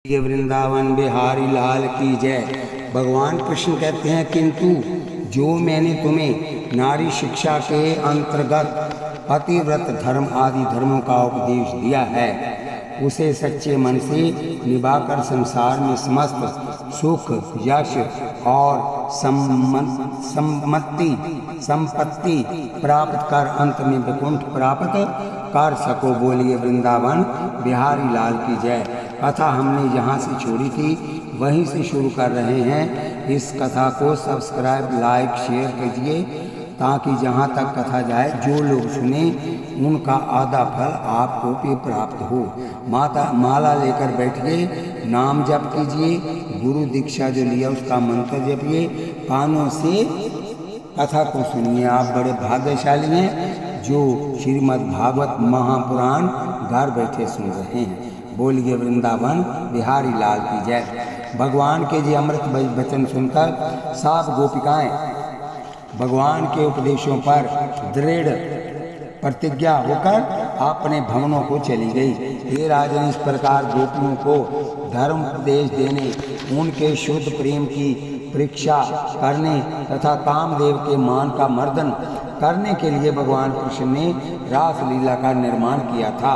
ये वृंदावन बिहारी लाल की जय। भगवान कृष्ण कहते हैं, किंतु जो मैंने तुम्हें नारी शिक्षा के अंतर्गत पतिव्रत धर्म आदि धर्मों का उपदेश दिया है, उसे सच्चे मन से निभाकर संसार में समस्त सुख, यश और संपत्ति प्राप्त कर अंत में वैकुंठ प्राप्त कर सको। बोलिए वृंदावन बिहारी लाल की जय। कथा हमने जहाँ से छोड़ी थी वहीं से शुरू कर रहे हैं। इस कथा को सब्सक्राइब, लाइक, शेयर कीजिए ताकि जहाँ तक कथा जाए जो लोग सुने उनका आधा फल आपको भी प्राप्त हो। माला लेकर बैठिए, नाम जप कीजिए, गुरु दीक्षा जो लिया उसका मंत्र जपिए, कानों से कथा को सुनिए। आप बड़े भाग्यशाली हैं जो श्रीमद् भागवत महापुराण घर बैठे सुन रहे हैं। बोलिए वृंदावन बिहारी लाल की जय। भगवान के जी अमृत वचन सुनकर सब गोपिकाएं भगवान के उपदेशों पर दृढ़ प्रतिज्ञा होकर अपने भवनों को चली गई। हे राजन, इस प्रकार गोपियों को धर्म उपदेश देने, उनके शुद्ध प्रेम की परीक्षा करने तथा कामदेव के मान का मर्दन करने के लिए भगवान कृष्ण ने रास लीला का निर्माण किया था।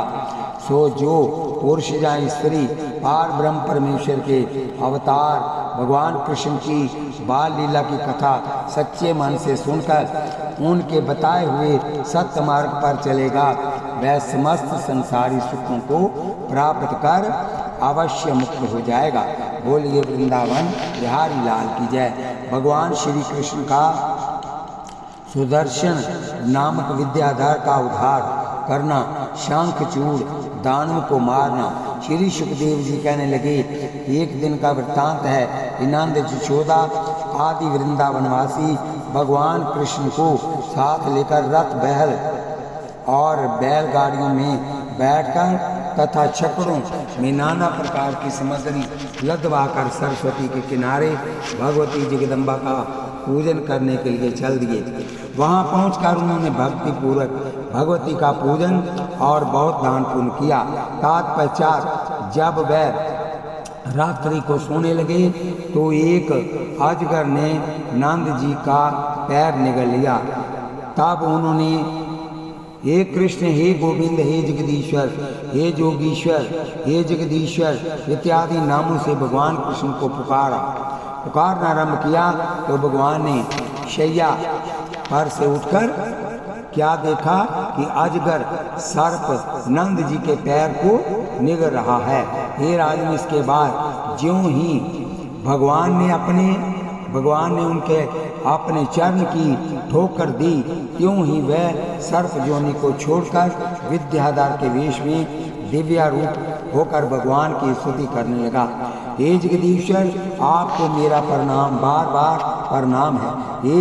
सो जो पुरुष या स्त्री पार ब्रह्म परमेश्वर के अवतार भगवान कृष्ण की बाल लीला की कथा सच्चे मन से सुनकर उनके बताए हुए सत्य मार्ग पर चलेगा, वह समस्त संसारी सुखों को प्राप्त कर अवश्य मुक्त हो जाएगा। बोलिए वृंदावन बिहारी लाल की जय। भगवान श्री कृष्ण का सुदर्शन नामक विद्याधर का उद्धार करना, शंखचूड़ दानों को मारना। श्री सुखदेव जी कहने लगे, एक दिन का वृत्तांत है। नंद यशोदा आदि वृंदावनवासी भगवान कृष्ण को साथ लेकर रथ, बहल और बैलगाड़ियों में बैठकर तथा छकड़ों में नाना प्रकार की सामग्री लदवाकर सरस्वती के किनारे भगवती जगदम्बा का पूजन करने के लिए चल दिए। वहां पहुंचकर उन्होंने भक्ति पूर्वक भगवती का पूजन और बहुत दान पुण्य किया। तत्पश्चात जब वह रात्रि को सोने लगे तो एक अजगर ने नंद जी का पैर निगल लिया। तब उन्होंने हे कृष्ण, हे गोविंद, हे जगदीश्वर, हे जोगीश्वर, हे जगदीश्वर इत्यादि नामों से भगवान कृष्ण को पुकारना आरंभ किया। तो भगवान ने शैया पर से उठकर क्या देखा कि अजगर सर्प नंद जी के पैर को निगल रहा है। हे राजन, इसके बाद ज्यों ही भगवान ने उनके अपने चरण की ठोकर दी, त्यों ही वह सर्प जोनि को छोड़कर विद्याधर के वेश में दिव्य रूप होकर भगवान की स्तुति करने लगा। हे जगदीश्वर, आपको मेरा प्रणाम, बार बार प्रणाम है। हे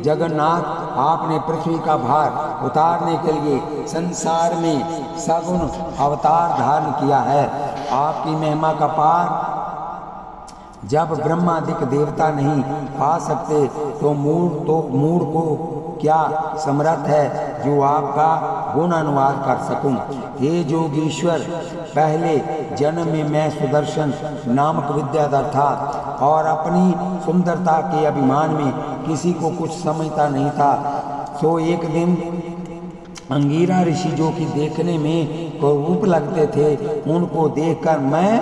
जगन्नाथ, आपने पृथ्वी का भार उतारने के लिए संसार में सगुण अवतार धारण किया है। आपकी महिमा का पार जब ब्रह्मादिक देवता नहीं पा सकते तो मूढ़ को क्या समर्थ है जो आपका गुण अनुवाद कर सकूं। हे जोगीश्वर, पहले जन्म में मैं सुदर्शन नामक विद्याधर था और अपनी सुंदरता के अभिमान में किसी को कुछ समझता नहीं था। सो एक दिन अंगीरा ऋषि, जो कि देखने में रूप लगते थे, उनको देखकर मैं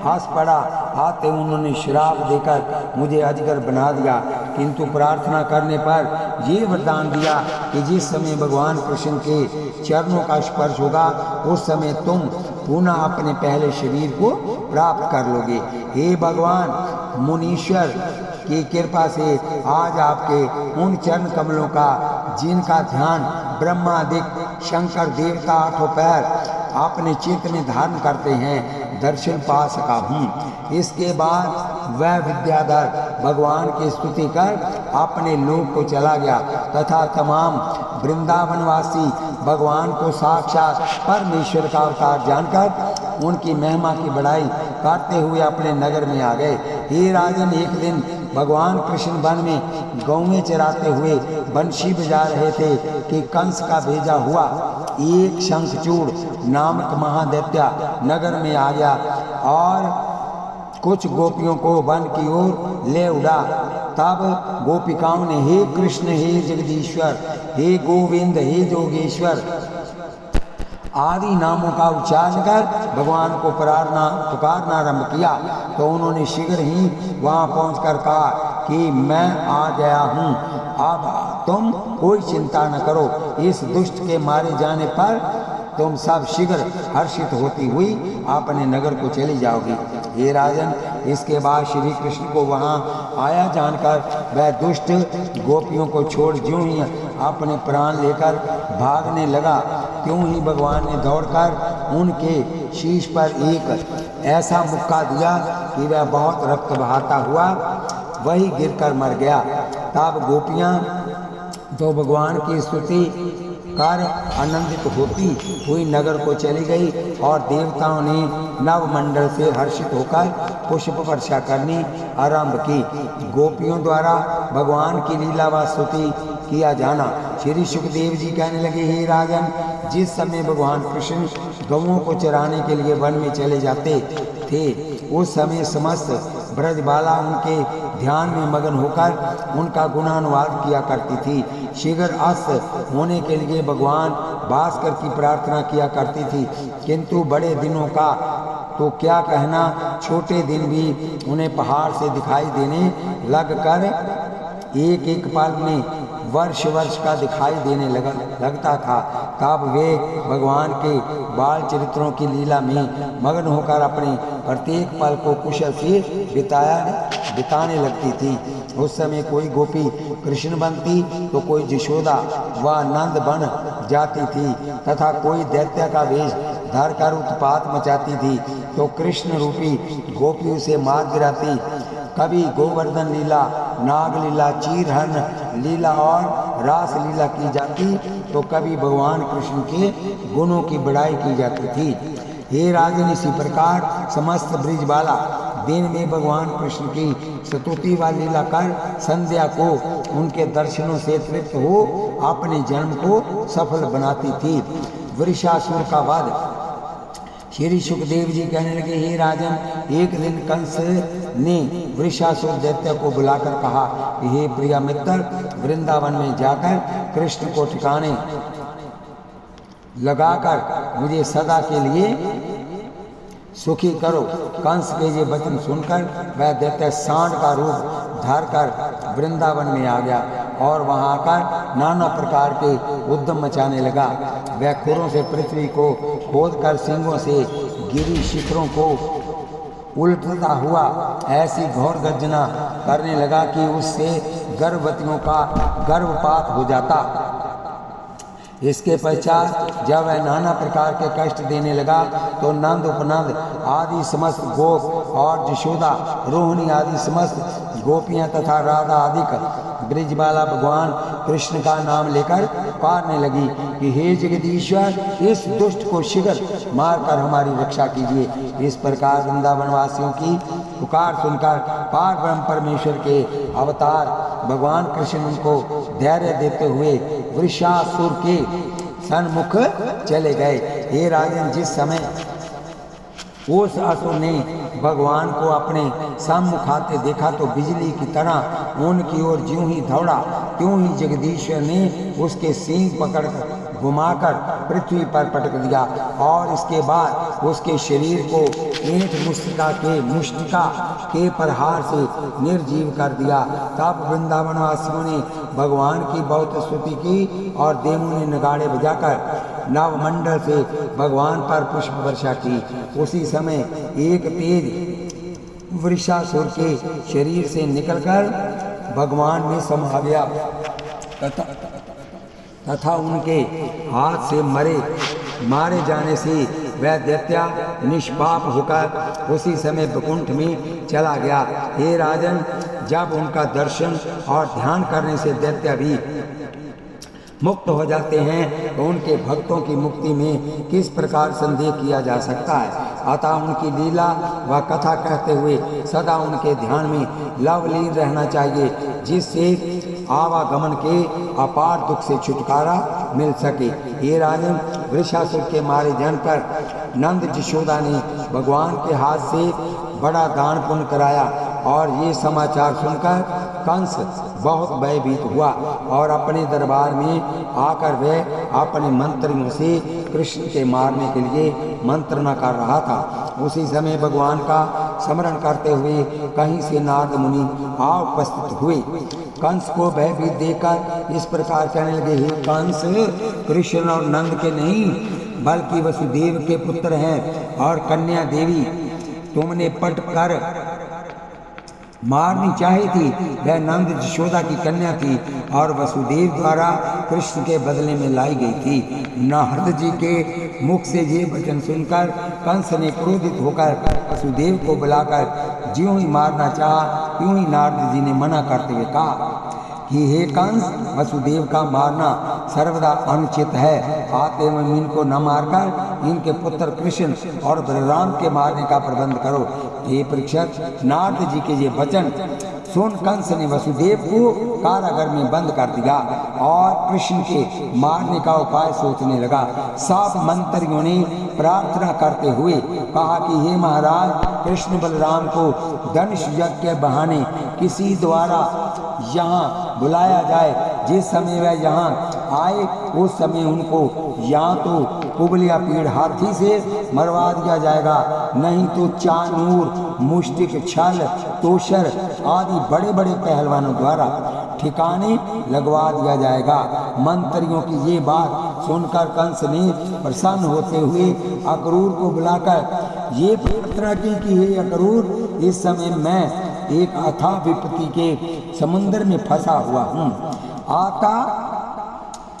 हंस पड़ा। आते उन्होंने श्राप देकर मुझे अजगर बना दिया, किंतु प्रार्थना करने पर ये वरदान दिया कि जिस समय भगवान कृष्ण के चरणों का स्पर्श होगा उस समय तुम पुनः अपने पहले शरीर को प्राप्त कर लोगे। हे भगवान मुनीश्वर की कृपा से आज आपके उन चरण कमलों का, जिनका ध्यान ब्रह्मादिक शंकर देवता आठों पैर अपने चित्त में धारण करते हैं, दर्शन पा सका हूँ। इसके बाद वह विद्याधर भगवान की स्तुति कर अपने लोक को चला गया तथा तमाम वृंदावनवासी भगवान को साक्षात परमेश्वर का अवतार जानकर उनकी महिमा की बड़ाई करते हुए अपने नगर में आ गए। हे राजन, एक दिन भगवान कृष्ण वन में गौएं चराते हुए बंशी बजा रहे थे कि कंस का भेजा हुआ एक शंखचूड़ नामक महादैत्य नगर में आ गया और कुछ गोपियों को वन की ओर ले उड़ा। तब गोपिकाओं ने हे कृष्ण, हे जगदीश्वर, हे गोविंद, हे जोगेश्वर आदि नामों का उच्चारण कर भगवान को पुकारना आरंभ किया। तो उन्होंने शीघ्र ही वहां पहुंचकर कहा कि मैं आ गया हूं, अब तुम कोई चिंता न करो। इस दुष्ट के मारे जाने पर तुम सब शीघ्र हर्षित होती हुई अपने नगर को चली जाओगी। हे राजन, इसके बाद श्री कृष्ण को वहाँ आया जानकर वह दुष्ट गोपियों को छोड़ ज्यों ही अपने प्राण लेकर भागने लगा, त्यों ही भगवान ने दौड़कर उनके शीश पर एक ऐसा मुक्का दिया कि वह बहुत रक्त बहाता हुआ वही गिरकर मर गया। तब गोपियाँ तो भगवान की स्तुति कर आनंदित होती हुई नगर को चली गई और देवताओं ने नवमंडल से हर्षित होकर पुष्प वर्षा करनी आरंभ की। गोपियों द्वारा भगवान की लीला व स्तुति किया जाना। श्री सुखदेव जी कहने लगे, हे राजन, जिस समय भगवान कृष्ण गौओं को चराने के लिए वन में चले जाते थे, उस समय समस्त ब्रजबाला उनके ध्यान में मगन होकर उनका गुणानुवाद किया करती थी। शीघ्र अस्त होने के लिए भगवान भास्कर की प्रार्थना किया करती थी, किंतु बड़े दिनों का तो क्या कहना, छोटे दिन भी उन्हें पहाड़ से दिखाई देने लगकर एक एक पल में वर्ष वर्ष का दिखाई देने लगता था। तब वे भगवान के बाल चरित्रों की लीला में मगन होकर अपने प्रत्येक पल को कुशल से बिताने लगती थी। उस समय कोई गोपी कृष्ण बनती तो कोई यशोदा व नंद बन जाती थी, तथा कोई दैत्य का वेश धरकर उत्पात मचाती थी तो कृष्ण रूपी गोपी उसे मार गिराती। कभी गोवर्धन लीला, नाग लीला, चीरहरण लीला और रास लीला की जाती तो कभी भगवान कृष्ण के गुणों की बड़ाई की जाती थी। हे राजन, इसी प्रकार समस्त ब्रिजबाला दिन में भगवान कृष्ण की स्तुति व लीला कर संध्या को उनके दर्शनों से तृप्त हो अपने जन्म को सफल बनाती थी। वृषासुर का वध। श्री सुखदेव जी कहने लगे, हे राजन, एक दिन कंस ने वृषासुर दैत्य को बुलाकर कहा कि हे प्रिय मित्र, वृंदावन में जाकर कृष्ण को ठिकाने लगाकर मुझे सदा के लिए सुखी करो। कंस के ये वचन सुनकर वह दैत्य सांड का रूप धरकर वृंदावन में आ गया और वहां आकर नाना प्रकार के उद्यम मचाने लगा। वह खुरों से पृथ्वी को खोदकर सिंगों से गिरी शिखरों को उलटता हुआ ऐसी घोर गर्जना करने लगा कि उससे गर्भवतियों का गर्भपात हो जाता। इसके पश्चात जब वह नाना प्रकार के कष्ट देने लगा तो नंद, उपनंद आदि समस्त गोप और यशोदा, रोहिणी आदि समस्त गोपियां तथा राधा आदि ब्रिजबाला भगवान कृष्ण का नाम लेकर पुकारने लगी कि हे जगदीश्वर, इस दुष्ट को शीघ्र मारकर हमारी रक्षा कीजिए। इस प्रकार वृंदावन वासियों की पुकार सुनकर पार ब्रह्म परमेश्वर के अवतार भगवान कृष्ण उनको धैर्य देते हुए वृषासुर के सन्मुख चले गए। हे राजन, जिस समय उस असुर ने भगवान को अपने सम्मुख आते देखा तो बिजली की तरह उनकी ओर ज्यों ही दौड़ा, त्यों ही जगदीश्वर ने उसके सींग पकड़ घुमाकर पृथ्वी पर पटक दिया और इसके बाद उसके शरीर को ईंट मुष्टिका के प्रहार से निर्जीव कर दिया। तब वृंदावन वासियों ने भगवान की बहुत स्तुति की और देवों ने नगाड़े बजाकर नवमंडल से भगवान पर पुष्प वर्षा की। उसी समय एक तेज वृषासुर के शरीर से निकलकर भगवान में समा गया तथा उनके हाथ से मारे जाने से वह दैत्य निष्पाप होकर उसी समय वैकुंठ में चला गया। हे राजन, जब उनका दर्शन और ध्यान करने से दैत्य भी मुक्त हो जाते हैं तो उनके भक्तों की मुक्ति में किस प्रकार संदेह किया जा सकता है। अतः उनकी लीला व कथा कहते हुए सदा उनके ध्यान में लवलीन रहना चाहिए, जिससे आवागमन के अपार दुख से छुटकारा मिल सके। हे राजन, वृषासुर के मारे जाने पर नंद यशोदा ने भगवान के हाथ से बड़ा दान पुण्य कराया। और ये समाचार सुनकर कंस बहुत भयभीत हुआ और अपने दरबार में आकर वह अपने मंत्रियों से कृष्ण के मारने के लिए मंत्रणा कर रहा था। उसी समय भगवान का स्मरण करते हुए कहीं से नारद मुनि आ उपस्थित हुए। कंस को भयभीत देखकर इस प्रकार कहने लगे, हे कंस, कृष्ण और नंद के नहीं बल्कि वसुदेव के पुत्र हैं और कन्या देवी तुमने पट कर मारनी चाही थी। वह नंद यशोदा की कन्या थी और वसुदेव द्वारा कृष्ण के बदले में लाई गई थी। नारद जी के मुख से ये वचन सुनकर कंस ने क्रोधित होकर वसुदेव को बुलाकर ज्यों ही मारना चाहा, त्यों ही नारद जी ने मना करते हुए कहा कि हे कंस, वसुदेव का मारना सर्वदा अनुचित है। आते में इनको न मारकर इनके पुत्र कृष्ण और बलराम के मारने का प्रबंध करो। हे परीक्षित, नारद जी के ये वचन सुन कंस ने वसुदेव को कारागार में बंद कर दिया और कृष्ण के मारने का उपाय सोचने लगा। सब मंत्रियों ने प्रार्थना करते हुए कहा कि हे महाराज, कृष्ण बलराम को धनुष यज्ञ के बहाने किसी द्वारा यहाँ बुलाया जाए। जिस समय वह यहाँ आए उस समय उनको या तो कुबलिया पीड़ हाथी से मरवा दिया जाएगा, नहीं तो चानूर, मुष्टिक, छल, तोशर आदि बड़े बड़े पहलवानों द्वारा ठिकाने लगवा दिया जाएगा। मंत्रियों की ये बात सुनकर कंस ने प्रसन्न होते हुए अक्रूर को बुलाकर ये प्रार्थना की कि हे अक्रूर, इस समय मैं एक अथाह विपत्ति के समुद्र में फंसा हुआ हूँ। आता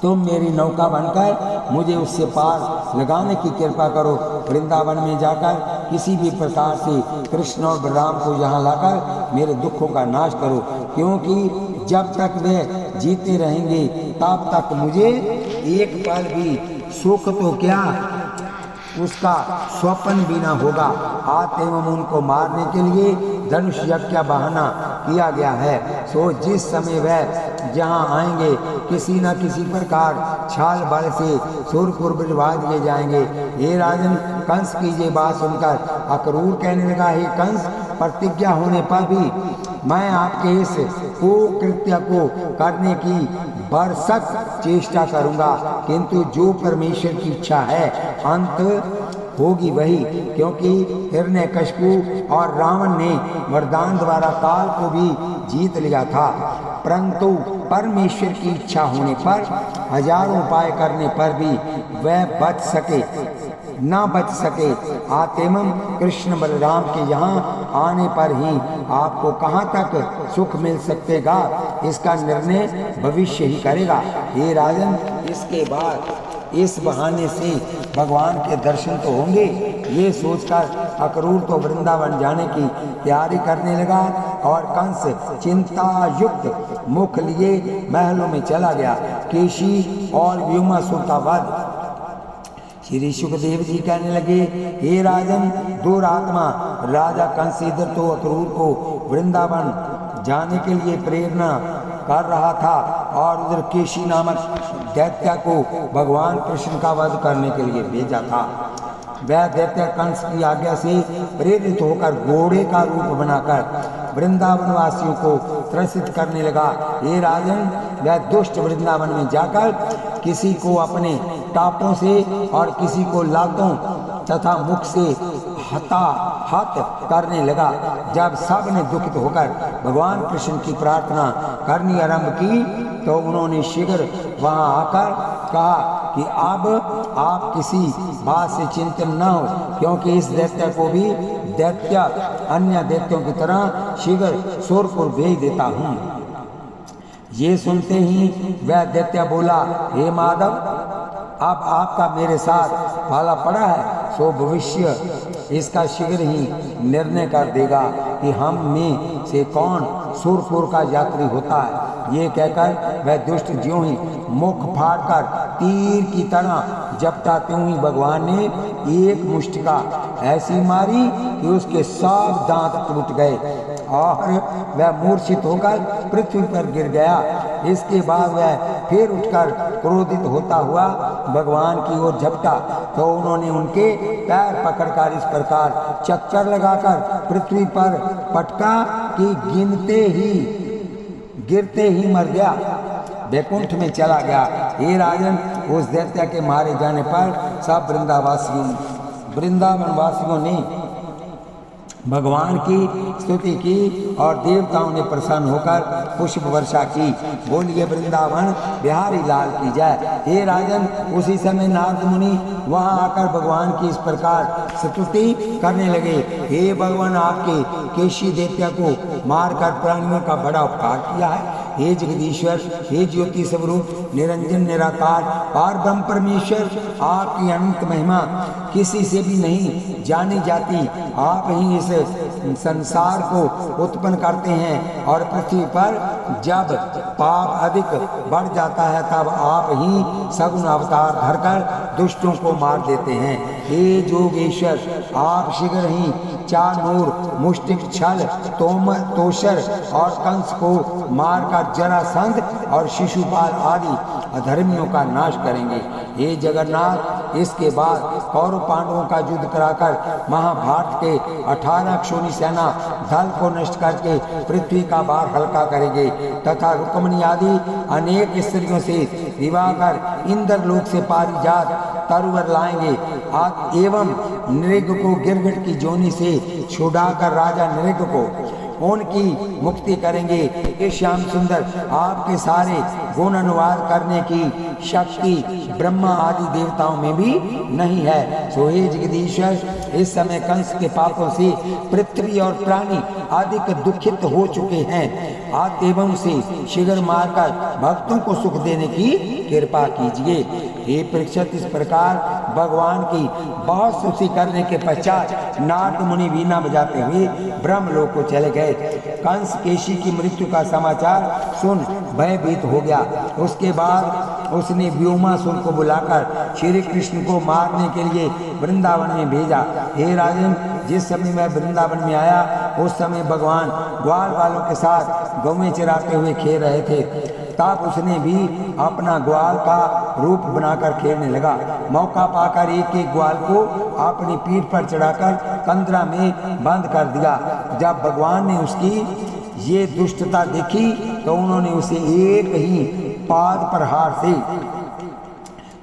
तुम मेरी नौका बनकर मुझे उससे पार लगाने की कृपा करो। वृंदावन में जाकर किसी भी प्रकार से कृष्ण और बलराम को यहाँ लाकर मेरे दुखों का नाश करो, क्योंकि जब तक वे जीते रहेंगे तब तक मुझे एक पल भी सुख तो क्या उसका स्वप्न भी न होगा। आते एवं उनको मारने के लिए धनुष यज्ञ का बहाना किया गया है। सो जिस समय वह जहाँ आएंगे किसी न किसी प्रकार छाल बल से सुरपुर भिजवा दिए जाएंगे। हे राजन, कंस की ये बात सुनकर अक्रूर कहने लगा, हे कंस, प्रतिज्ञा होने पर भी मैं आपके इस कुकृत्य को करने की भरसक चेष्टा करूंगा, किंतु जो परमेश्वर की इच्छा है अंत होगी वही। क्योंकि हिरण्यकशिपु और रावण ने वरदान द्वारा काल को भी जीत लिया था, परंतु परमेश्वर की इच्छा होने पर हजारों उपाय करने पर भी वह बच सके। आतेमम कृष्ण बलराम के यहाँ आने पर ही आपको कहाँ तक सुख मिल सकेगा, इसका निर्णय भविष्य ही करेगा। हे राजन, इसके बाद इस बहाने से भगवान के दर्शन तो होंगे। ये सोचकर अक्रूर तो वृंदावन जाने की तैयारी करने लगा और कंस चिंता युक्त मुख लिए महलों में चला गया। केशी और व्योमासुर का वध। श्री सुखदेव जी कहने लगे, हे राजन, दुरात्मा राजा कंस इधर तो अक्रूर को वृंदावन जाने के लिए प्रेरणा कर रहा था और उधर केशी नामक दैत्य को भगवान कृष्ण का वध करने के लिए भेजा था। वह दैत्य कंस की आज्ञा से प्रेरित होकर घोड़े का रूप बनाकर वृंदावन वासियों को त्रसित करने लगा। ये राजन, वह दुष्ट वृंदावन में जाकर किसी को अपने टापों से और किसी को लातों तथा मुख से हताहत करने लगा। जब सब ने दुखित होकर भगवान कृष्ण की प्रार्थना करनी आरंभ की तो उन्होंने शीघ्र वहां आकर कहा कि अब आप किसी बात से चिंतित न हो, क्योंकि इस दैत्य को भी दैत्य अन्य दैत्यों की तरह शीघ्र सुरपुर भेज देता हूँ। ये सुनते ही वह दैत्य बोला, हे माधव, अब आपका मेरे साथ भाला पड़ा है, सो भविष्य इसका शीघ्र ही निर्णय कर देगा कि हम में से कौन सुरपुर का यात्री होता है। ये कहकर वह दुष्ट ज्यों ही मुख फाड़कर तीर की तरह जपटा त्यों ही भगवान ने एक मुष्टिका ऐसी मारी कि उसके सब दांत टूट गए और वह मूर्छित होकर पृथ्वी पर गिर गया। इसके बाद वह फिर उठकर क्रोधित होता हुआ भगवान की ओर झपटा तो उन्होंने उनके पैर पकड़कर इस प्रकार चक्कर लगाकर पृथ्वी पर पटका कि गिरते ही मर गया, वैकुंठ में चला गया। हे राजन, उस दैत्य के मारे जाने पर सब वृंदावन वासियों ने भगवान की स्तुति की और देवताओं ने प्रसन्न होकर पुष्प वर्षा की। बोलिए वृंदावन बिहारी लाल की जय। हे राजन, उसी समय नारद मुनि वहां आकर भगवान की इस प्रकार स्तुति करने लगे। हे भगवान, आपके केशी दैत्य को मारकर प्राणियों का बड़ा उपकार किया है। हे जगदीश्वर, हे ज्योति स्वरूप, निरंजन निराकार और ब्रह्म परमेश्वर, आपकी अनंत महिमा किसी से भी नहीं जानी जाती। आप ही इस संसार को उत्पन्न करते हैं और पृथ्वी पर जब पाप अधिक बढ़ जाता है तब आप ही सगुण अवतार धरकर दुष्टों को मार देते हैं। हे जोगेश्वर, आप शीघ्र ही चाणूर, मुष्टिक, छल, तोषर और कंस को मारकर जरासंध और शिशुपाल आदि अधर्मियों का नाश करेंगे। हे जगन्नाथ, इसके बाद कौरव पांडवों का युद्ध कराकर महाभारत के 18 क्षोणी सेना दल को नष्ट करके पृथ्वी का भार हल्का करेंगे तथा रुक्मिणी आदि अनेक स्त्रियों से विवाह कर इंद्रलोक से पारिजात तरुवर लाएंगे एवं नृग को गिरगिट की जोनी से छुड़ाकर राजा नृग को उनकी मुक्ति करेंगे। ये श्याम सुंदर, आपके सारे गुण अनुवाद करने की शक्ति ब्रह्मा आदि देवताओं में भी नहीं है। सो हे जगदीश्वर, इस समय कंस के पापों से पृथ्वी और प्राणी अधिक दुखित हो चुके हैं। आप एवं से शीघ्र मारकर भक्तों को सुख देने की कृपा कीजिए। हे परीक्षित, इस प्रकार भगवान की बहुत स्तुति करने के पश्चात नारद मुनि वीणा बजाते हुए ब्रह्मलोक को चले गए। कंस केशी की मृत्यु का समाचार सुन भयभीत हो गया। उसके बाद उसने व्योमासुर को बुलाकर श्री कृष्ण को मारने के लिए वृंदावन में भेजा। हे राजन, जिस समय मैं वृंदावन में आया उस समय भगवान ग्वाल वालों के साथ गौवें चराते हुए खेल रहे थे। तब उसने भी अपना ग्वाल का रूप बनाकर खेलने लगा। मौका पाकर एक एक ग्वाल को अपनी पीठ पर चढ़ाकर कंदरा में बंद कर दिया। जब भगवान ने उसकी ये दुष्टता देखी तो उन्होंने उसे एक ही पाद प्रहार से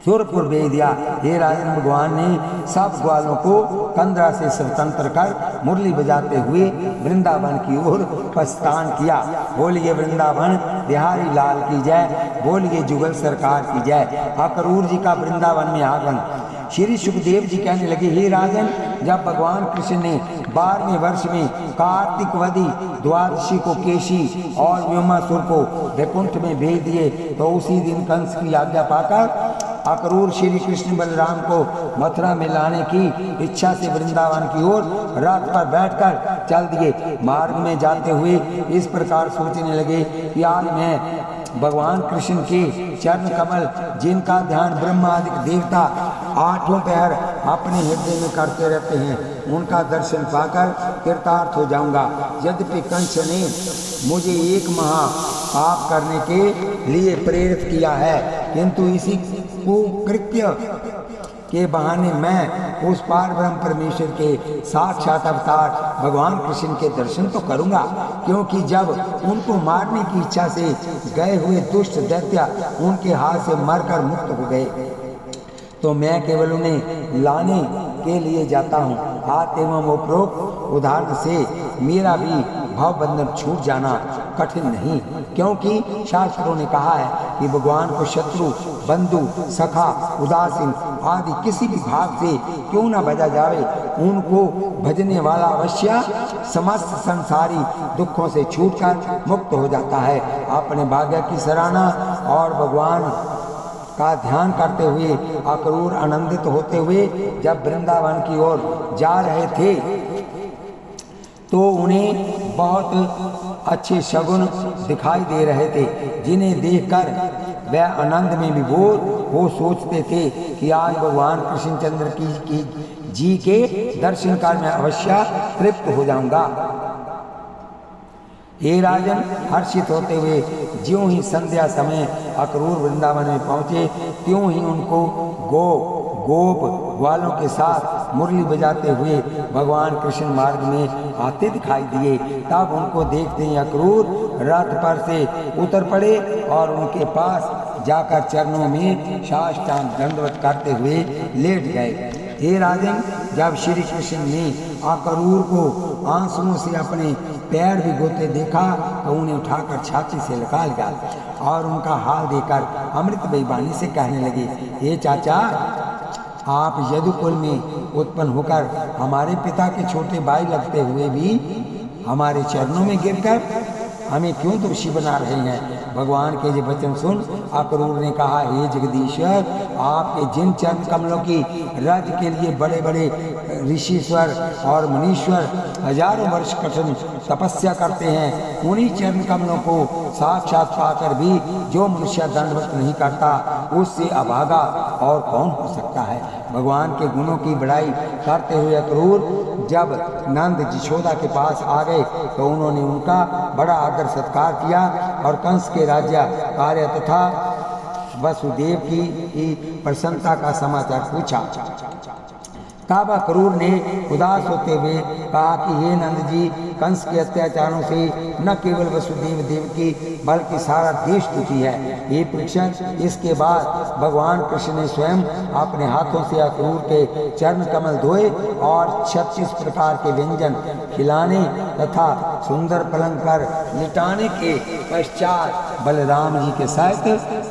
सुरपुर भेज दिया। हे राजन, भगवान ने सब ग्वालों को कंदरा से स्वतंत्र कर मुरली बजाते हुए वृंदावन की ओर प्रस्थान किया। बोलिए वृंदावन बिहारी लाल की जय। बोलिए जुगल सरकार की जय। अक्रूर जी का वृंदावन में आगमन। श्री सुखदेव जी कहने लगे, हे राजन, जब भगवान कृष्ण ने 12वें वर्ष में कार्तिक वदी द्वादशी को केशी और व्योमासुर को वैकुंठ में भेज दिए तो उसी दिन कंस की आज्ञा पाकर अक्रूर श्री कृष्ण बलराम को मथुरा में लाने की इच्छा से वृंदावन की ओर रथ पर बैठकर चल दिए। मार्ग में जाते हुए इस प्रकार सोचने लगे कि आज मैं भगवान कृष्ण के चरण कमल, जिनका ध्यान ब्रह्मा आदि देवता 8 पहर अपने हृदय में करते रहते हैं, उनका दर्शन पाकर कृतार्थ हो जाऊंगा। यद्यपि कंस ने मुझे एक महा पाप करने के लिए प्रेरित किया है, किंतु इसी कुकृत्य के बहाने मैं उस पार ब्रह्म परमेश्वर के साक्षात अवतार भगवान कृष्ण के दर्शन तो करूंगा। क्योंकि जब उनको मारने की इच्छा से गए हुए दुष्ट दैत्य उनके हाथ से मरकर मुक्त हो गए तो मैं केवल उन्हें लाने के लिए जाता हूँ। हाथ एवं उपरोक्त उदाहरण से मेरा भी भाव बंधन छूट जाना कठिन नहीं, क्योंकि शास्त्रों ने कहा है कि भगवान को शत्रु, बंधु, सखा, उदासीन आदि किसी भी भाव से क्यों न भजा जावे, उनको भजने वाला अवश्य समस्त संसारी दुखों से छूटकर मुक्त हो जाता है। अपने भाग्य की सराहना और भगवान का ध्यान करते हुए अक्रूर आनंदित होते हुए जब वृंदावन की ओर जा रहे थे तो उन्हें बहुत अच्छे शगुन दिखाई दे रहे थे, जिन्हें देखकर वह आनंद में विभोर वो सोचते थे कि आज भगवान कृष्णचंद्र जी के दर्शन कर मैं अवश्य तृप्त हो जाऊंगा। हे राजन, हर्षित होते हुए ज्यों ही संध्या समय अक्रूर वृंदावन में पहुँचे, त्यों ही उनको गोप ग्वालों के साथ मुरली बजाते हुए भगवान कृष्ण मार्ग में आते दिखाई दिए। तब उनको देखते ही अक्रूर रथ पर से उतर पड़े और उनके पास जाकर चरणों में साष्टांग दंडवत करते हुए लेट गए। हे राजन, जब श्री कृष्ण ने अक्रूर को आंसुओं से अपने पैर भिगोते देखा तो उन्हें उठाकर छाती से लगा लिया और उनका हाल देखकर अमृत बेईमानी से कहने लगे, हे चाचा, आप यदुकुल में उत्पन्न होकर हमारे पिता के छोटे भाई लगते हुए भी हमारे चरणों में गिरकर हमें क्यों दोषी बना रहे हैं? भगवान के ये वचन सुन अक्रूर ने कहा, हे जगदीश्वर, आपके जिन चरण कमलों की रज के लिए बड़े बड़े ऋषिश्वर और मुनीश्वर हजारों वर्ष कठिन तपस्या करते हैं, उन्हीं चरण कमलों को साक्षात पाकर भी जो मनुष्य दंडवत नहीं करता, उससे अभागा और कौन हो सकता है? भगवान के गुणों की बड़ाई करते हुए अक्रूर जब नंद यशोदा के पास आ गए तो उन्होंने उनका बड़ा आदर सत्कार किया और कंस के राज्य कार्य तथा वसुदेव की प्रसन्नता का समाचार पूछा। तब अक्रूर ने उदास होते हुए कहा कि हे नंद जी, कंस के अत्याचारों से न केवल वसुदेव देवकी बल्कि सारा देश दुखी है। हे परीक्षित, इसके बाद भगवान कृष्ण ने स्वयं अपने हाथों से अक्रूर के चरण कमल धोए और 36 प्रकार के व्यंजन खिलाने तथा सुंदर पलंग पर लिटाने के पश्चात बलराम जी के साथ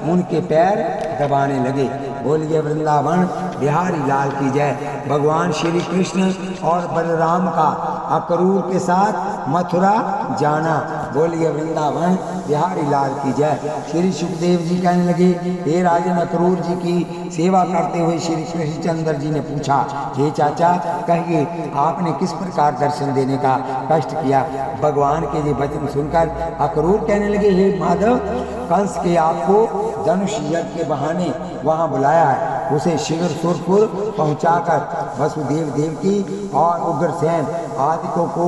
उनके पैर दबाने लगे। बोलिए वृंदावन बिहारी लाल की जय। भगवान श्री कृष्ण और बलराम का अक्रूर के साथ मथुरा जाना। बोलिए वृंदावन बिहारी लाल की जय। श्री सुखदेव जी कहने लगे, हे राजन, अक्रूर जी की सेवा करते हुए श्री कृष्णचंद्र जी ने पूछा, हे चाचा, कहिए आपने किस प्रकार दर्शन देने का कष्ट किया? भगवान के ये वचन सुनकर अक्रूर कहने लगे, हे माधव, कंस के आपको धनुष यज्ञ के बहाने वहाँ बुलाया है, उसे शीघ्र सुरपुर पहुंचाकर वसुदेव देवकी और उग्रसेन आदिकों को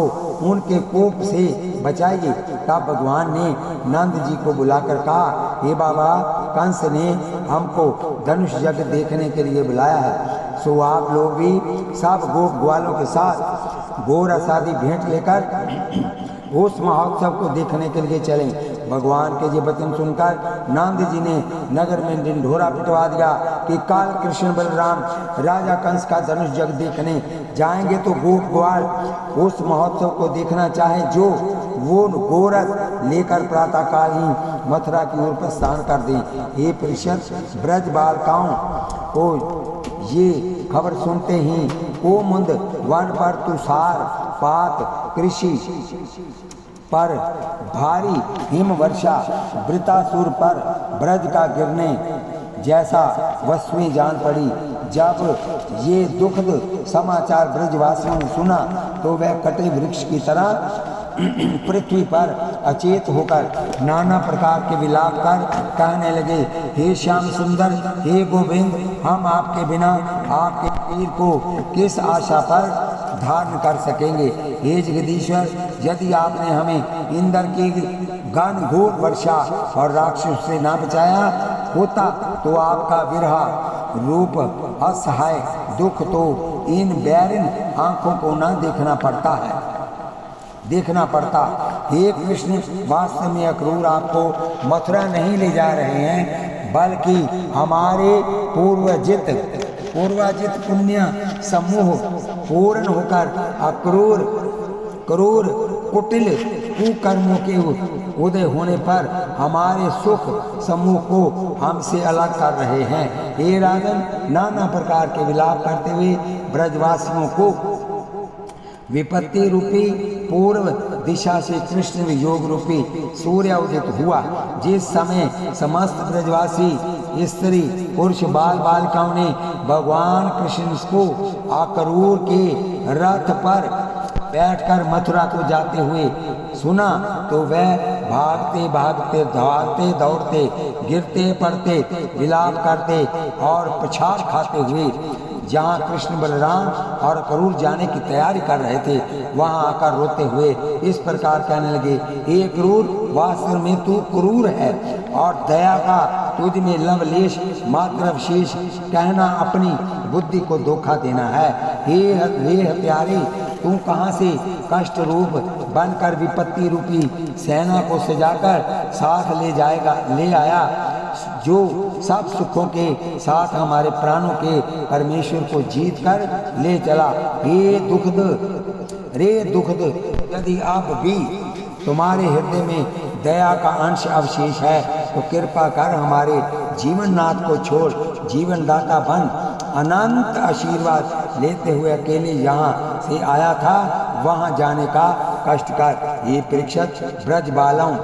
उनके कोप से बचाइए। तब भगवान ने नंद जी को बुलाकर कहा, हे बाबा, कंस ने हमको धनुष यज्ञ देखने के लिए बुलाया है, सो आप लोग भी सब गोप ग्वालों के साथ गोरस आदि भेंट लेकर उस महोत्सव को देखने के लिए चलें। भगवान के ये वचन सुनकर नंद जी ने नगर में ढिंढोरा पिटवा दिया कि काल कृष्ण बलराम राजा कंस का धनुष यज्ञ देखने जाएंगे तो गोप ग्वाल उस महोत्सव को देखना चाहे जो वो गोरस लेकर प्रातःकाल ही मथुरा की ओर प्रस्थान कर दें। हे परिषद, ब्रज बालकाओं को ये खबर सुनते ही कोमुंद वन पर तुषार पात कृषि पर भारी हिम वर्षा वृतासुर पर ब्रज का गिरने जैसा वस्तुएं जान पड़ी। जब ये दुखद समाचार ब्रजवासियों ने सुना तो वह कटे वृक्ष की तरह पृथ्वी पर अचेत होकर नाना प्रकार के विलाप कर कहने लगे, हे श्याम सुंदर, हे गोविंद, हम आपके बिना आपके पीर को किस आशा पर धारण कर सकेंगे? हे जगदीश्वर, यदि आपने हमें इंद्र की घनघोर वर्षा और राक्षस से ना बचाया होता तो आपका विरहा रूप असहाय दुख तो इन बैरिन आंखों को ना देखना पड़ता। हे कृष्ण, वास्तव में अक्रूर आपको मथुरा नहीं ले जा रहे हैं, बल्कि हमारे पूर्वजित पुण्य समूह पूर्ण होकर अक्रूर कुटिल कुकर्मों के उदय होने पर हमारे सुख समूह को हमसे अलग कर रहे हैं। हे राजन, नाना प्रकार के विलाप करते हुए ब्रजवासियों को विपत्ति रूपी पूर्व दिशा से कृष्ण योग रूपी सूर्य उदित हुआ। जिस समय समस्त ब्रजवासी स्त्री पुरुष बाल बालिकाओं ने भगवान कृष्ण को अक्रूर के रथ पर बैठकर मथुरा को जाते हुए सुना तो वह भागते दौड़ते गिरते पड़ते विलाप करते और पछाड़ खाते हुए जहाँ कृष्ण बलराम और अक्रूर जाने की तैयारी कर रहे थे, वहाँ आकर रोते हुए इस प्रकार कहने लगे, हे क्रूर, वास्तव में तू क्रूर है और दया का तुझ में लवलेश मात्र अवशेष, कहना अपनी बुद्धि को धोखा देना है। हे हत्यारे, तू कहाँ से कष्ट रूप बनकर विपत्ति रूपी सेना को सजाकर साथ ले आया, जो सब सुखों के साथ हमारे प्राणों के परमेश्वर को जीत कर ले चला। हे दुखद, यदि अब भी तुम्हारे हृदय में दया का अंश अवशेष है तो कृपा कर हमारे जीवननाथ को छोड़ जीवनदाता बन। अनंत आशीर्वाद लेते हुए अकेले यहाँ से आया था, वहाँ जाने का कष्ट कर। ये परीक्षित ब्रज बालों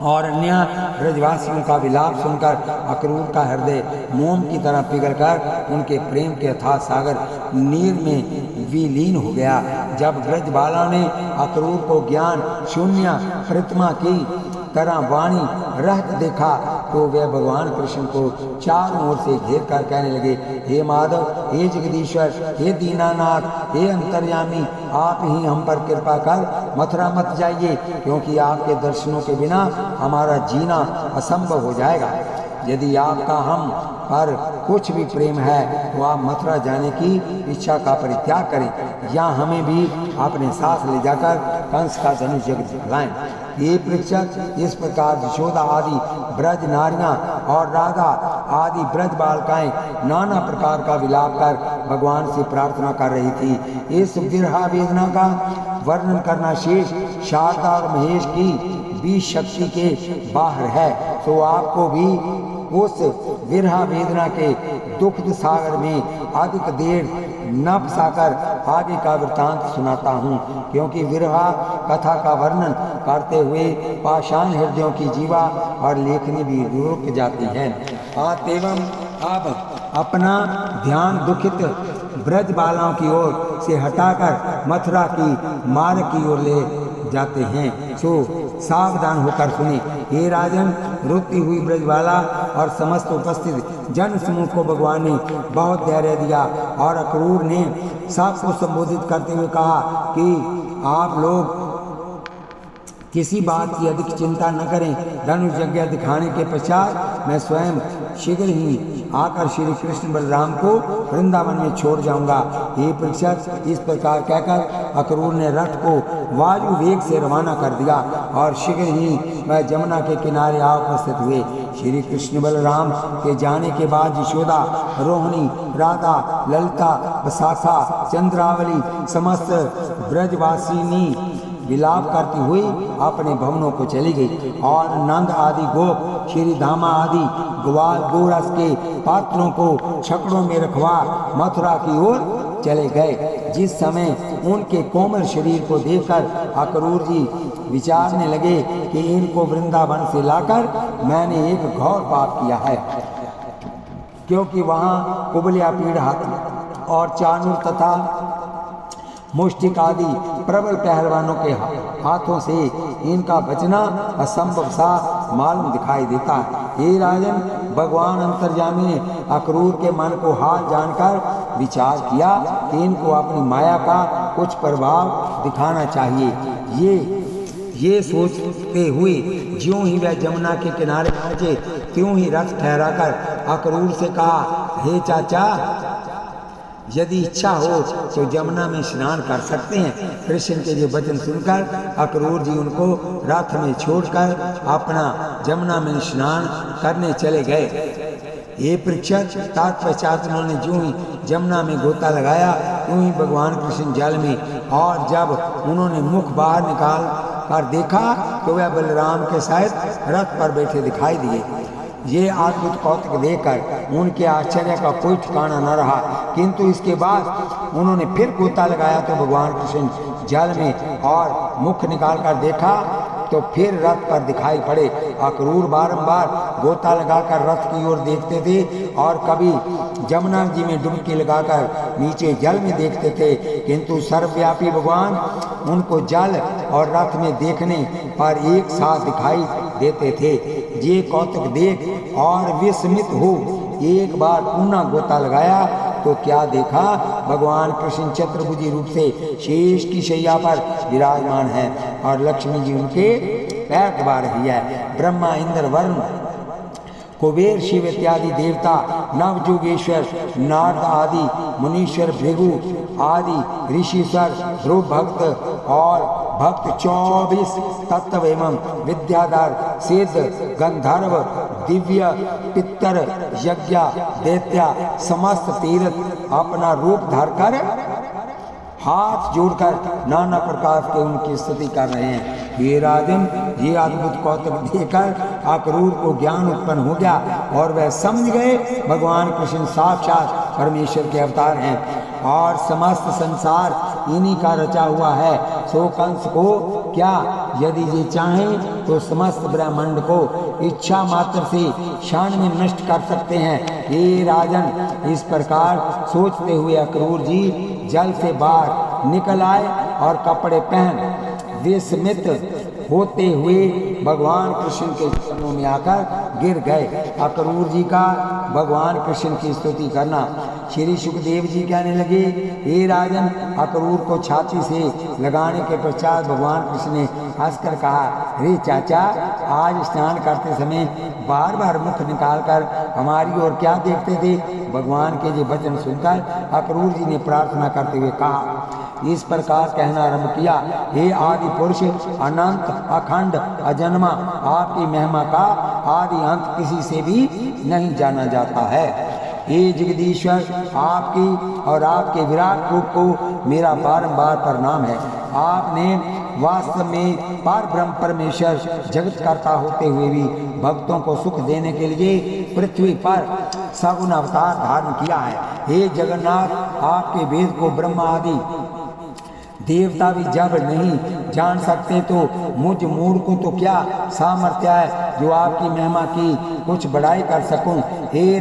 और अन्य ब्रजवासियों का विलाप सुनकर अक्रूर का हृदय मोम की तरह पिघलकर उनके प्रेम के अथाह सागर नीर में विलीन हो गया। जब ब्रजबाला ने अक्रूर को ज्ञान शून्य प्रतिमा की तरह वाणी रहत देखा तो वे भगवान कृष्ण को चारों ओर से घेर कर कहने लगे, हे माधव, हे जगदीश्वर, हे दीनानाथ, हे अंतर्यामी, आप ही हम पर कृपा कर मथुरा मत जाइए, क्योंकि आपके दर्शनों के बिना हमारा जीना असंभव हो जाएगा। यदि आपका हम पर कुछ भी प्रेम है तो आप मथुरा जाने की इच्छा का परित्याग करें, या हमें भी अपने साथ ले जाकर कंस का धनुष दिखलाएं। ये परीक्षक इस प्रकार यशोदा आदि ब्रज नारियां और राधा आदि ब्रज बालिकाएं नाना प्रकार का विलाप कर भगवान से प्रार्थना कर रही थी। इस विरहा वेदना का वर्णन करना शेष, शारदा और महेश की भी शक्ति के बाहर है, तो आपको भी उस विरहा वेदना के दुखद सागर में अधिक देर न फंसाकर आगे का वृत्तांत सुनाता हूँ, क्योंकि विरहा कथा का वर्णन करते हुए पाषाण हृदयों की जीवा और लेखनी भी रुक जाती है। एवं अब अपना ध्यान दुखित ब्रज बालाओं की ओर से हटाकर मथुरा की मार्ग की ओर ले जाते हैं। सो सावधान होकर सुने। हे राजन, रोती हुई ब्रजबाला और समस्त उपस्थित जन समूह को भगवान ने बहुत धैर्य दिया और अक्रूर ने सबको संबोधित करते हुए कहा कि आप लोग किसी बात की अधिक चिंता न करें। धनुष यज्ञ दिखाने के पश्चात मैं स्वयं शीघ्र ही आकर श्री कृष्ण बलराम को वृंदावन में छोड़ जाऊंगा। ये परीक्षक इस प्रकार कहकर अक्रूर ने रथ को वायु वेग से रवाना कर दिया और शीघ्र ही वह जमुना के किनारे आ उपस्थित हुए। श्री कृष्ण बलराम के जाने के बाद यशोदा, रोहिणी, राधा, ललिता, बसाखा, चंद्रावली समस्त ब्रजवासिनी विलाप करती हुई अपने भवनों को चली गई और नंद आदि गोप श्री धामा आदि ग्वाल गोरस के पात्रों को छकड़ों में रखवा मथुरा की ओर चले गए। जिस समय उनके कोमल शरीर को देखकर अक्रूर जी विचारने लगे कि इनको वृंदावन से लाकर मैंने एक घोर पाप किया है, क्योंकि वहाँ कुबलिया पीड़ हाथी और चाणूर तथा मुष्टिक आदि प्रबल पहलवानों के हाथों से इनका बचना असंभव सा मालूम दिखाई देता है। हे राजन, भगवान अंतर्यामी ने अक्रूर के मन को हाल जानकर विचार किया कि इनको अपनी माया का कुछ प्रभाव दिखाना चाहिए। ये सोचते हुए ज्यों ही वह जमुना के किनारे पहुंचे त्यों ही रथ ठहराकर अक्रूर से कहा, हे चाचा, यदि इच्छा हो तो जमुना में स्नान कर सकते हैं। कृष्ण के ये वचन सुनकर अक्रूर जी उनको रथ में छोड़कर अपना जमुना में स्नान करने चले गए। ये परीक्षक तत्पश्चात उन्होंने जो ही जमुना में गोता लगाया यूं ही भगवान कृष्ण जल में, और जब उन्होंने मुख बाहर निकाल कर देखा तो वह बलराम के साथ रथ पर बैठे दिखाई दिए। ये अद्भुत कौतुक देखकर उनके आश्चर्य का कोई ठिकाना न रहा, किंतु इसके बाद उन्होंने फिर गोता लगाया तो भगवान कृष्ण जल में, और मुख निकाल कर देखा तो फिर रथ पर दिखाई पड़े। अक्रूर बारंबार गोता लगाकर रथ की ओर देखते थे और कभी जमुना जी में डुबकी लगाकर नीचे जल में देखते थे, किंतु सर्वव्यापी भगवान उनको जल और रथ में देखने पर एक साथ दिखाई देते थे। ये कौतुक देख और विस्मित हो एक बार पुनः गोता लगाया तो क्या देखा, भगवान कृष्ण चतुर्भुजी रूप से शेष की शैया पर विराजमान है और लक्ष्मी जी उनके पैर दबा रही है। ब्रह्मा, इंद्र, वरुण, कुबेर, शिव इत्यादि देवता, नवजुगेश्वर, नारद आदि मुनीश्वर, भृगु आदि ऋषिश्वर, ध्रुव भक्त और भक्त 24 तत्व एवं विद्याधर, सिद्ध, गंधर्व, दिव्य, पितर, यज्ञ, दैत्य समस्त तीर्थ अपना रूप धरकर हाथ जोड़कर नाना प्रकार के उनकी स्तुति कर रहे हैं। ये राजन, ये अद्भुत कौतुक देखकर अक्रूर को ज्ञान उत्पन्न हो गया और वह समझ गए भगवान कृष्ण साक्षात परमेश्वर के अवतार हैं और समस्त संसार इन्हीं का रचा हुआ है। सो कंस को क्या, यदि ये चाहें तो समस्त ब्रह्मांड को इच्छा मात्र से क्षण में नष्ट कर सकते हैं। ये राजन, इस प्रकार सोचते हुए अक्रूर जी जल से बाहर निकल आए और कपड़े पहन विस्मित होते हुए भगवान कृष्ण के चरणों में आकर गिर गए। अक्रूर जी का भगवान कृष्ण की स्तुति करना। श्री सुखदेव जी कहने लगे, हे राजन, अक्रूर को छाती से लगाने के पश्चात भगवान कृष्ण ने हंसकर कहा, रे चाचा, आज स्नान करते समय बार बार मुख निकालकर हमारी ओर क्या देखते थे। भगवान के ये वचन सुनकर अक्रूर जी ने प्रार्थना करते हुए कहा, इस प्रकार कहना आरंभ किया, हे आदि पुरुष, अनंत, अखंड, अजन्मा, आपकी महिमा का आदि अंत किसी से भी नहीं जाना जाता है। हे जगदीश्वर, आपकी और आपके विराट रूप को मेरा बारंबार प्रणाम है। आपने वास्तव में पार ब्रह्म परमेश्वर जगत करता होते हुए भी भक्तों को सुख देने के लिए पृथ्वी पर सगुण अवतार धारण किया है। हे जगन्नाथ, आपके वेद को ब्रह्मा आदि देवता भी जब नहीं जान सकते तो मुझ मूढ़ को तो क्या सामर्थ्य है जो आपकी महिमा की कुछ बड़ाई कर सकूं। हे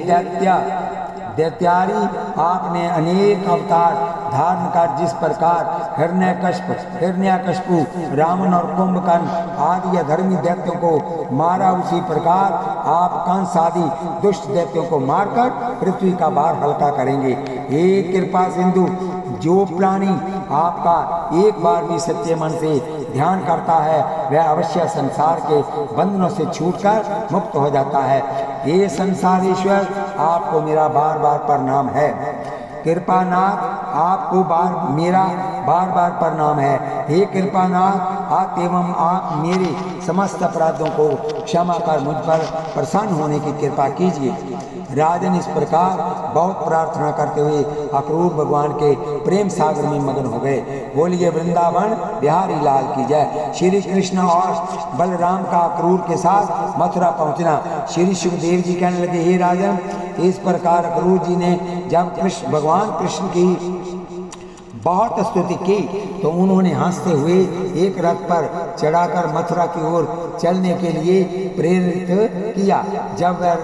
दैत्यारी, आपने अनेक अवतार धारण कर जिस प्रकार हिरण्यकश्यप, रावण और कुंभकर्ण आदि अधर्मी दैत्यों को मारा, उसी प्रकार आप कंस आदि दुष्ट दैत्यों को मारकर पृथ्वी का भार हल्का करेंगे। हे कृपा सिंधु, जो प्राणी आपका एक बार भी सच्चे मन से ध्यान करता है वह अवश्य संसार के बंधनों से छूटकर मुक्त हो जाता है। हे संसारेश्वर, आपको मेरा बार बार प्रणाम है। कृपानाथ, आपको मेरा बार बार प्रणाम है। हे कृपानाथ, आप एवं आप मेरे समस्त अपराधों को क्षमा कर मुझ पर प्रसन्न होने की कृपा कीजिए। राजन, इस प्रकार बहुत प्रार्थना करते हुए अक्रूर भगवान के प्रेम सागर में मगन हो गए। बोलिए वृंदावन बिहारी लाल की जय। श्री कृष्ण और बलराम का अक्रूर के साथ मथुरा पहुंचना। श्री सुखदेव जी कहने लगे, हे राजन, इस प्रकार अक्रूर जी ने जब भगवान कृष्ण की बहुत स्तुति की तो उन्होंने हंसते हुए एक रथ पर चढ़ाकर मथुरा की ओर चलने के लिए प्रेरित किया। जब वह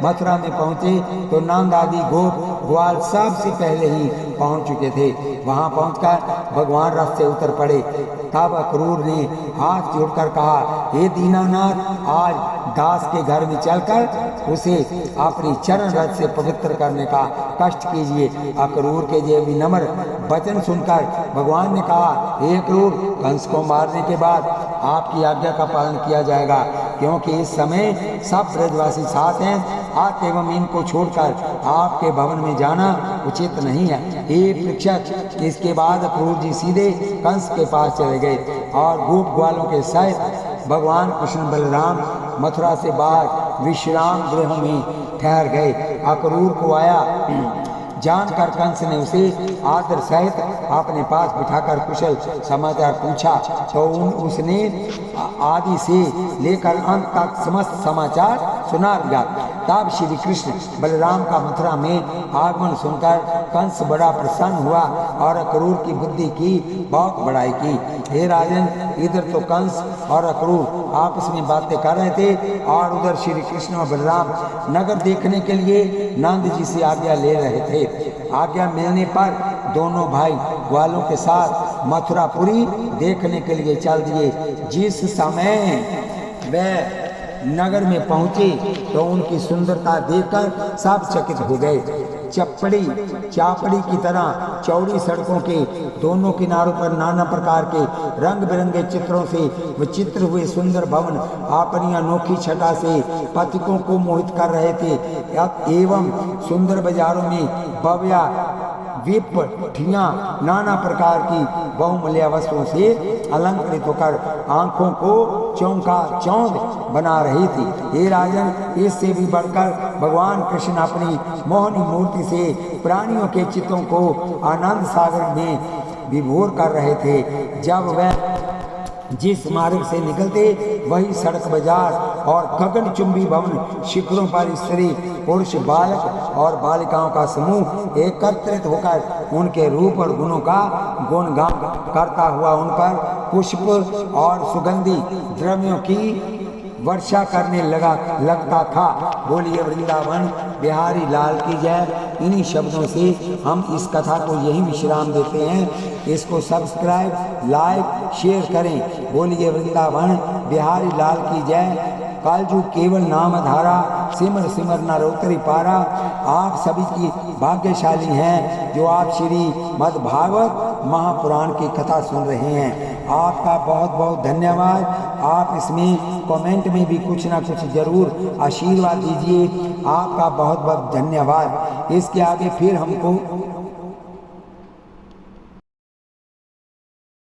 मथुरा में पहुंचे तो नंद आदि गोप ग्वाल सबसे पहले ही पहुंच चुके थे। वहां पहुंचकर भगवान रथ से उतर पड़े। तब अक्रूर ने हाथ जोड़कर कहा, हे दीनानाथ, आज दास के घर में चलकर उसे अपनी चरण रथ से पवित्र करने का कष्ट कीजिए। अक्रूर के ये विनम्र वचन सुनकर भगवान ने कहा, हे अक्रूर, कंस को मारने के बाद आपकी आज्ञा का पालन किया जाएगा, क्योंकि इस समय सब ब्रजवासी साथ हैं। आप एवं इनको छोड़कर आपके भवन में जाना उचित नहीं है। हे परीक्षक, इसके बाद अक्रूर जी सीधे कंस के पास चले गए और गोप ग्वालों के सहित भगवान कृष्ण बलराम मथुरा से बाहर विश्राम गृह में ठहर गए। अक्रूर को आया जानकर कंस ने उसे आदर सहित अपने पास बिठाकर कुशल समाचार पूछा तो उसने आदि से लेकर अंत तक समस्त समाचार सुना दिया। तब श्री कृष्ण बलराम का मथुरा में आगमन सुनकर कंस बड़ा प्रसन्न हुआ और अक्रूर की बुद्धि की बहुत बड़ाई की। हे राजन, इधर तो कंस और अक्रूर आपस में बातें कर रहे थे और उधर श्री कृष्ण और बलराम नगर देखने के लिए नंद जी से आज्ञा ले रहे थे। आज्ञा मिलने पर दोनों भाई ग्वालों के साथ मथुरापुरी देखने के लिए चल दिए। जिस समय वह नगर में पहुँचे तो उनकी सुंदरता देखकर सब चकित हो गए। चापड़ी की तरह चौड़ी सड़कों के दोनों किनारों पर नाना प्रकार के रंग बिरंगे चित्रों से विचित्र हुए सुंदर भवन अपनी अनोखी छटा से पथिकों को मोहित कर रहे थे। एवं सुंदर बाजारों में भव्य विपठियां नाना प्रकार की बहुमूल्य वस्तुओं से अलंकृत होकर आंखों को चौंका चौंध बना रही थी। हे राजन, इससे भी बढ़कर भगवान कृष्ण अपनी मोहनी मूर्ति से प्राणियों के चित्तों को आनंद सागर में विभोर कर रहे थे। जब वह जिस मार्ग से निकलते वही सड़क बाजार और गगनचुंबी भवन शिखरों पर स्त्री पुरुष बालक और बालिकाओं का समूह एकत्रित होकर उनके रूप और गुणों का गुणगान करता हुआ उन पर पुष्प और सुगंधी द्रव्यों की वर्षा करने लगता था। बोलिए वृंदावन बिहारी लाल की जय। इन्हीं शब्दों से हम इस कथा को यही विश्राम देते हैं। इसको सब्सक्राइब, लाइक, शेयर करें। बोलिए वृंदावन बिहारी लाल की जय। कालजू केवल नाम धारा, सिमर सिमर नरोत्तरी पारा। आप सभी की भाग्यशाली हैं जो आप श्री मद्भागवत महापुराण की कथा सुन रहे हैं। आपका बहुत बहुत धन्यवाद। आप इसमें कमेंट में भी कुछ ना कुछ जरूर आशीर्वाद दीजिए। आपका बहुत बहुत धन्यवाद। इसके आगे फिर हमको